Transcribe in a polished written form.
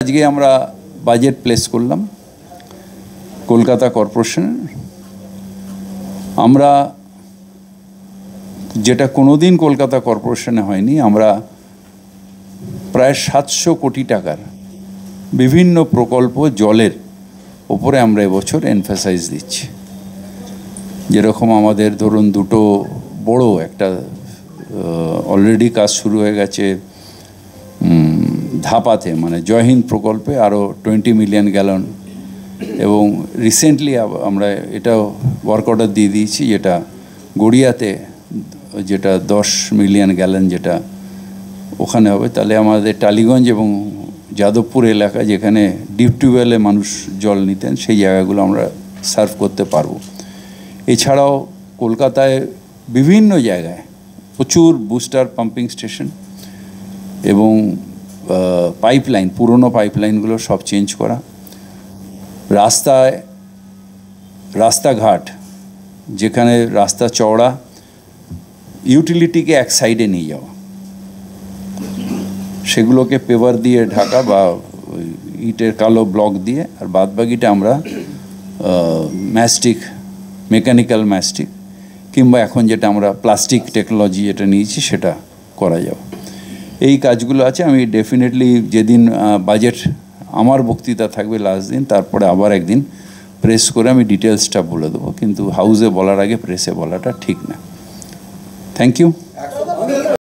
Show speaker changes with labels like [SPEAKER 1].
[SPEAKER 1] আজকে আমরা budget place করলাম কলকাতা কর্পোরেশন। আমরা যেটা কোনোদিন কলকাতা কর্পোরেশনে হয়নি, আমরা প্রায় 700 কোটি টাকার বিভিন্ন প্রকল্প জলের ওপরে আমরা এবছর এমফাসাইজ দিচ্ছি। যেরকম আমাদের ধরুন দুটো বড় একটা অলরেডি কাজ শুরু হয়ে গেছে ধাপাতে, মানে জয়হিন্দ প্রকল্পে আরও 20 মিলিয়ন গ্যালন, এবং রিসেন্টলি আমরা এটাও ওয়ার্ক অর্ডার দিয়ে দিয়েছি যেটা গড়িয়াতে, যেটা 10 মিলিয়ন গ্যালন যেটা ওখানে হবে। তাহলে আমাদের টালিগঞ্জ এবং যাদবপুর এলাকা যেখানে ডিপ টিউবওয়েলে মানুষ জল নিতেন সেই জায়গাগুলো আমরা সার্ভ করতে পারবো। এছাড়াও কলকাতায় বিভিন্ন জায়গায় প্রচুর বুস্টার পাম্পিং স্টেশন এবং পাইপলাইন, পুরনো পাইপলাইনগুলো সব চেঞ্জ করা, রাস্তাঘাট যেখানে রাস্তা চওড়া, ইউটিলিটিকে এক সাইডে নিয়ে যাওয়া, সেগুলোকে পেভার দিয়ে ঢাকা বা ইটের কালো ব্লক দিয়ে, আর বাদবাকিটা আমরা ম্যাস্টিক, মেকানিক্যাল ম্যাস্টিক কিংবা এখন যেটা আমরা প্লাস্টিক টেকনোলজি যেটা নিয়েছি সেটা করা যাবে। এই কাজগুলো আছে। আমি ডেফিনেটলি যেদিন বাজেট আমার বক্তৃতা থাকবে লাস্ট দিন, তারপরে আবার একদিন প্রেস করে আমি ডিটেলসটা বলে দেবো, কিন্তু হাউসে বলার আগে প্রেসে বলাটা ঠিক না। Thank you.